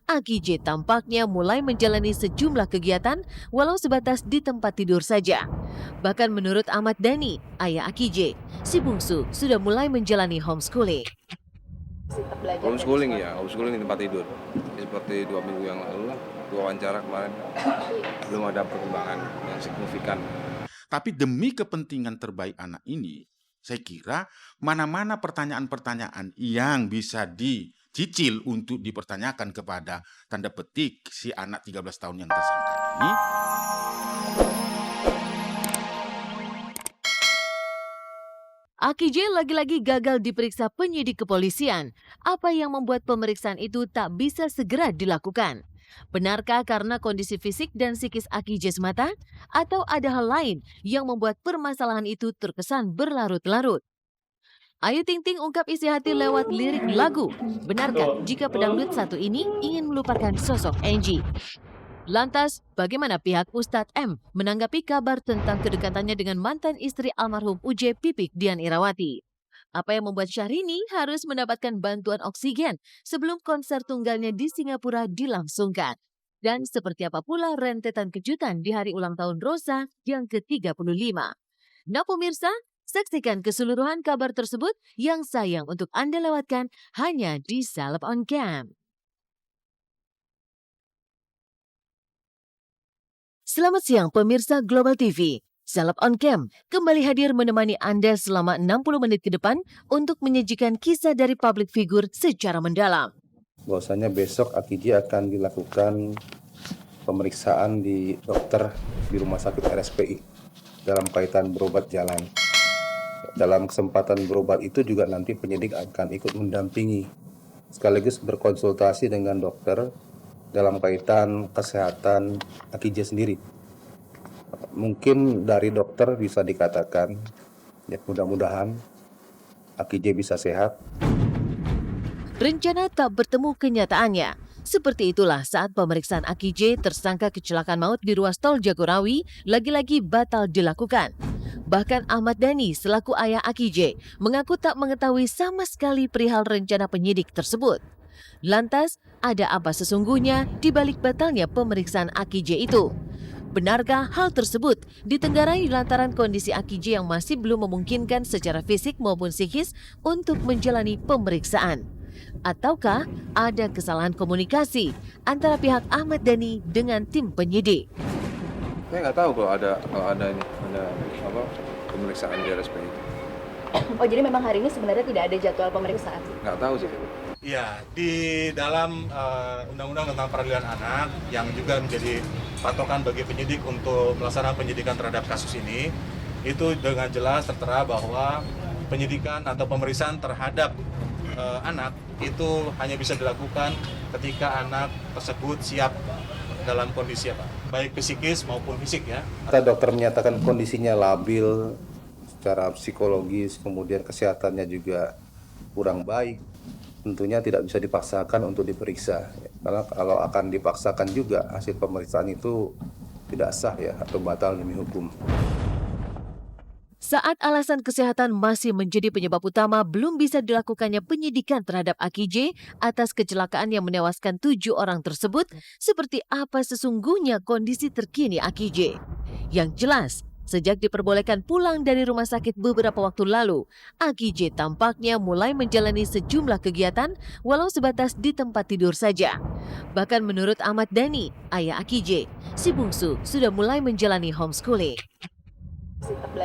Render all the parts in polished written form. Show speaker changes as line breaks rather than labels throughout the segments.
Aki J tampaknya mulai menjalani sejumlah kegiatan walau sebatas di tempat tidur saja. Bahkan menurut Ahmad Dhani, ayah Aki J, si bungsu sudah mulai menjalani homeschooling.
Homeschooling di tempat tidur. Seperti 2 minggu yang lalu lah, wawancara kemarin. Belum ada perkembangan yang signifikan.
Tapi demi kepentingan terbaik anak ini, saya kira mana-mana pertanyaan-pertanyaan yang bisa dicicil untuk dipertanyakan kepada tanda petik si anak 13 tahun yang tersangka ini.
Aki J lagi-lagi gagal diperiksa penyidik kepolisian. Apa yang membuat pemeriksaan itu tak bisa segera dilakukan? Benarkah karena kondisi fisik dan psikis Aki J semata? Atau ada hal lain yang membuat permasalahan itu terkesan berlarut-larut? Ayu Ting Ting ungkap isi hati lewat lirik lagu. Benarkah jika pedangdut satu ini ingin melupakan sosok Angie? Lantas, bagaimana pihak Ustadz M menanggapi kabar tentang kedekatannya dengan mantan istri almarhum UJ Pipik Dian Irawati? Apa yang membuat Syahrini harus mendapatkan bantuan oksigen sebelum konser tunggalnya di Singapura dilangsungkan? Dan seperti apa pula rentetan kejutan di hari ulang tahun Rosa yang ke-35? Nah pemirsa, saksikan keseluruhan kabar tersebut yang sayang untuk Anda lewatkan hanya di Salep On Cam. Selamat siang pemirsa Global TV. Salep On Cam kembali hadir menemani Anda selama 60 menit ke depan untuk menyajikan kisah dari public figure secara mendalam.
Bahwasanya besok Aki J akan dilakukan pemeriksaan di dokter di Rumah Sakit RSPI dalam kaitan berobat jalan. Dalam kesempatan berobat itu juga nanti penyidik akan ikut mendampingi sekaligus berkonsultasi dengan dokter dalam kaitan kesehatan Aki J sendiri. Mungkin dari dokter bisa dikatakan, ya mudah-mudahan Aki J bisa sehat.
Rencana tak bertemu kenyataannya. Seperti itulah saat pemeriksaan Aki J tersangka kecelakaan maut di ruas tol Jagorawi lagi-lagi batal dilakukan. Bahkan Ahmad Dhani selaku ayah Aki J mengaku tak mengetahui sama sekali perihal rencana penyidik tersebut. Lantas, ada apa sesungguhnya di balik batalnya pemeriksaan Aki J itu? Benarkah hal tersebut ditenggarai lantaran kondisi Aki J yang masih belum memungkinkan secara fisik maupun psikis untuk menjalani pemeriksaan? Ataukah ada kesalahan komunikasi antara pihak Ahmad Dhani dengan tim penyidik?
Saya nggak tahu kalau ada pemeriksaan di RSPI.
Oh, jadi memang hari ini sebenarnya tidak ada jadwal pemeriksaan?
Nggak tahu sih.
Ya, di dalam Undang-Undang tentang Peradilan Anak yang juga menjadi patokan bagi penyidik untuk melaksanakan penyidikan terhadap kasus ini, itu dengan jelas tertera bahwa penyidikan atau pemeriksaan terhadap anak itu hanya bisa dilakukan ketika anak tersebut siap dalam kondisi apa? Baik psikis maupun fisik ya.
Dokter menyatakan kondisinya labil secara psikologis, kemudian kesehatannya juga kurang baik. Tentunya tidak bisa dipaksakan untuk diperiksa. Karena kalau akan dipaksakan juga hasil pemeriksaan itu tidak sah ya atau batal demi hukum.
Saat alasan kesehatan masih menjadi penyebab utama belum bisa dilakukannya penyidikan terhadap Aki J atas kecelakaan yang menewaskan 7 orang tersebut, seperti apa sesungguhnya kondisi terkini Aki J? Yang jelas, sejak diperbolehkan pulang dari rumah sakit beberapa waktu lalu, Aki J tampaknya mulai menjalani sejumlah kegiatan walau sebatas di tempat tidur saja. Bahkan menurut Ahmad Dhani, ayah Aki J, si bungsu sudah mulai menjalani homeschooling.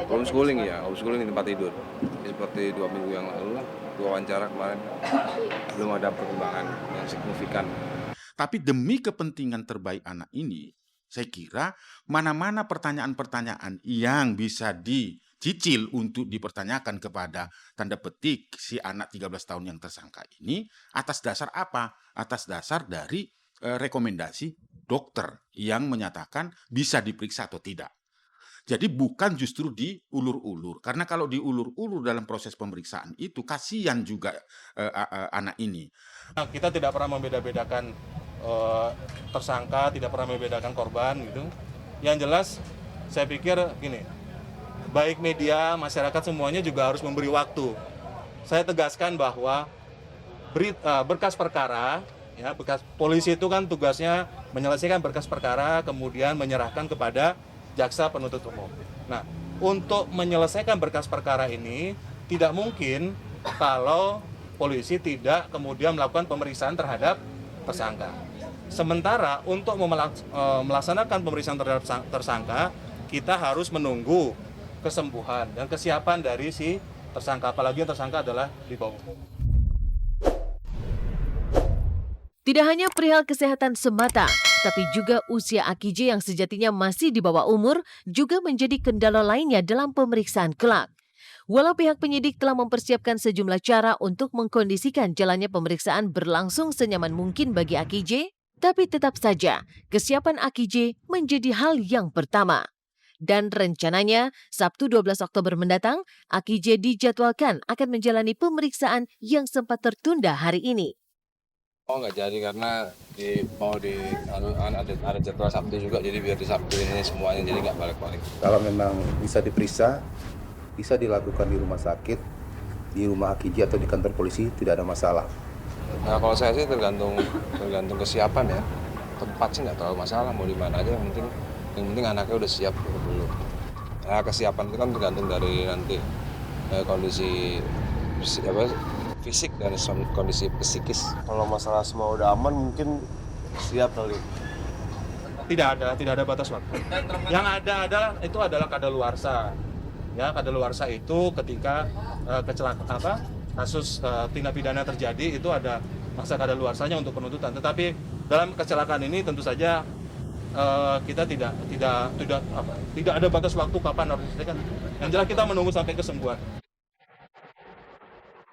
Homeschooling di tempat tidur. Seperti 2 minggu yang lalu lah, wawancara kemarin. Belum ada perkembangan yang signifikan.
Tapi demi kepentingan terbaik anak ini, saya kira mana-mana pertanyaan-pertanyaan yang bisa dicicil untuk dipertanyakan kepada tanda petik si anak 13 tahun yang tersangka ini, atas dasar apa? Atas dasar dari rekomendasi dokter yang menyatakan bisa diperiksa atau tidak. Jadi bukan justru diulur-ulur. Karena kalau diulur-ulur dalam proses pemeriksaan itu kasihan juga anak ini.
Kita tidak pernah membeda-bedakan tersangka, tidak pernah membedakan korban gitu. Yang jelas saya pikir gini, baik media, masyarakat semuanya juga harus memberi waktu. Saya tegaskan bahwa berkas perkara Ya, polisi itu kan tugasnya menyelesaikan berkas perkara, kemudian menyerahkan kepada jaksa penuntut umum. Nah, untuk menyelesaikan berkas perkara ini tidak mungkin kalau polisi tidak kemudian melakukan pemeriksaan terhadap tersangka. Sementara untuk melaksanakan pemeriksaan terhadap tersangka, kita harus menunggu kesembuhan dan kesiapan dari si tersangka, apalagi yang tersangka adalah di bawah umur.
Tidak hanya perihal kesehatan semata, tapi juga usia Akij yang sejatinya masih di bawah umur juga menjadi kendala lainnya dalam pemeriksaan kelak. Walau pihak penyidik telah mempersiapkan sejumlah cara untuk mengkondisikan jalannya pemeriksaan berlangsung senyaman mungkin bagi Akij, tapi tetap saja kesiapan Akij menjadi hal yang pertama. Dan rencananya Sabtu 12 Oktober mendatang, Akij dijadwalkan akan menjalani pemeriksaan yang sempat tertunda hari ini.
Oh nggak jadi karena ada jadwal Sabtu juga, jadi biar di Sabtu ini semuanya jadi nggak balik-balik.
Kalau memang bisa diperiksa, bisa dilakukan di rumah sakit, di rumah Akij atau di kantor polisi, tidak ada masalah.
Nah kalau saya sih tergantung kesiapan ya. Tempat sih nggak terlalu masalah, mau di mana aja yang penting anaknya udah siap dulu. Nah kesiapan itu kan tergantung dari nanti kondisi fisik dan kondisi psikis.
Kalau masalah semua udah aman mungkin siap kali.
Tidak ada batas waktu. Yang ada itu adalah kadaluarsa. Ya, kadaluarsa itu ketika kasus tindak pidana terjadi itu ada masa kadaluarsanya untuk penuntutan. Tetapi dalam kecelakaan ini tentu saja kita tidak ada batas waktu kapan harus diselesaikan. Yang jelas kita menunggu sampai kesembuhan.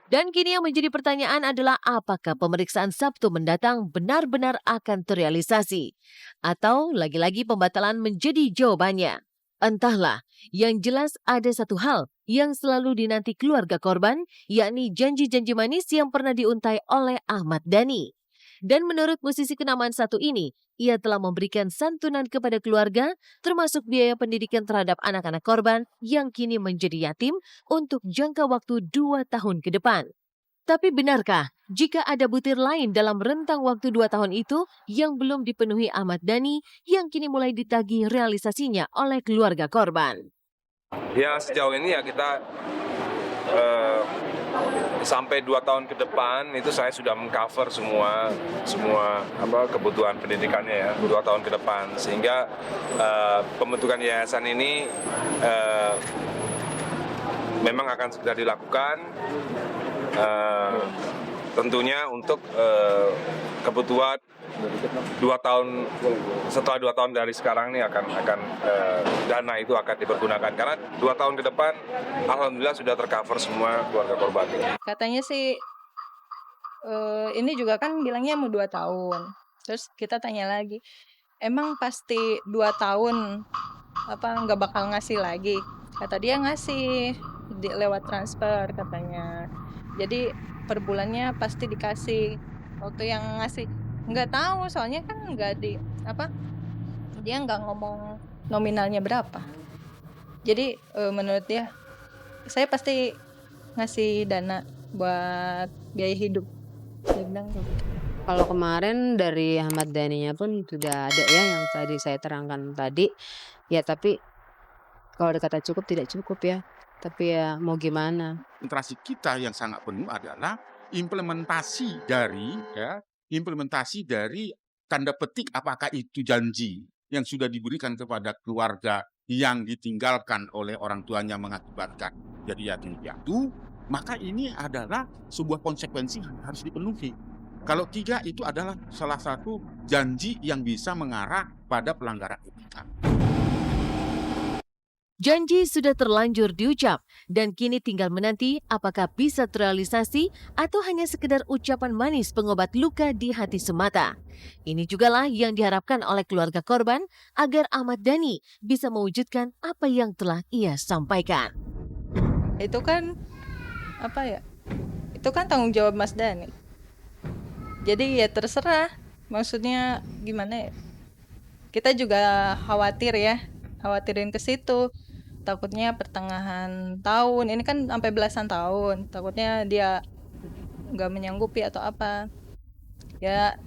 Dan kini yang menjadi pertanyaan adalah apakah pemeriksaan Sabtu mendatang benar-benar akan terrealisasi? Atau lagi-lagi pembatalan menjadi jawabannya? Entahlah, yang jelas ada satu hal yang selalu dinanti keluarga korban, yakni janji-janji manis yang pernah diuntai oleh Ahmad Dhani. Dan menurut musisi kenamaan satu ini, ia telah memberikan santunan kepada keluarga, termasuk biaya pendidikan terhadap anak-anak korban yang kini menjadi yatim untuk jangka waktu 2 tahun ke depan. Tapi benarkah jika ada butir lain dalam rentang waktu 2 tahun itu yang belum dipenuhi Ahmad Dhani yang kini mulai ditagih realisasinya oleh keluarga korban?
Ya sejauh ini ya kita sampai 2 tahun ke depan itu saya sudah mengcover semua kebutuhan pendidikannya ya 2 tahun ke depan, sehingga pembentukan yayasan ini memang akan segera dilakukan, tentunya untuk kebutuhan 2 tahun, setelah 2 tahun dari sekarang ini akan dana itu akan dipergunakan karena 2 tahun ke depan alhamdulillah sudah tercover semua keluarga korban.
Katanya sih ini juga kan bilangnya mau 2 tahun. Terus kita tanya lagi, emang pasti 2 tahun nggak bakal ngasih lagi? Kata dia ngasih lewat transfer katanya. Jadi per bulannya pasti dikasih. Waktu yang ngasih nggak tahu, soalnya kan nggak dia nggak ngomong nominalnya berapa. Jadi menurut dia saya pasti ngasih dana buat biaya hidup. Dia bilang gitu.
Kalau kemarin dari Ahmad Dhani-nya pun sudah ada ya yang tadi saya terangkan tadi. Ya tapi kalau dikata cukup tidak cukup ya. Tapi ya mau gimana?
Konsentrasi kita yang sangat penuh adalah implementasi dari tanda petik apakah itu janji yang sudah diberikan kepada keluarga yang ditinggalkan oleh orang tuanya mengakibatkan jadi yatim piatu, maka ini adalah sebuah konsekuensi yang harus dipenuhi. Kalau 3 itu adalah salah satu janji yang bisa mengarah pada pelanggaran etika.
Janji sudah terlanjur diucap dan kini tinggal menanti apakah bisa terrealisasi atau hanya sekedar ucapan manis pengobat luka di hati semata. Ini jugalah yang diharapkan oleh keluarga korban agar Ahmad Dhani bisa mewujudkan apa yang telah ia sampaikan.
Itu kan Itu kan tanggung jawab Mas Dhani. Jadi ya terserah. Maksudnya gimana ya? Kita juga khawatirin ke situ. Takutnya pertengahan tahun, ini kan sampai belasan tahun, takutnya dia nggak menyanggupi atau apa. Ya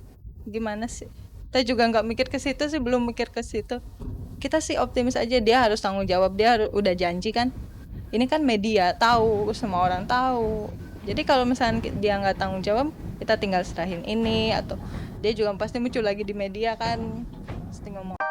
gimana sih? Kita juga nggak mikir ke situ sih, belum mikir ke situ. Kita sih optimis aja, dia harus tanggung jawab, udah janji kan. Ini kan media tahu, semua orang tahu. Jadi kalau misalnya dia nggak tanggung jawab, kita tinggal serahin ini, atau dia juga pasti muncul lagi di media kan, pasti ngomong.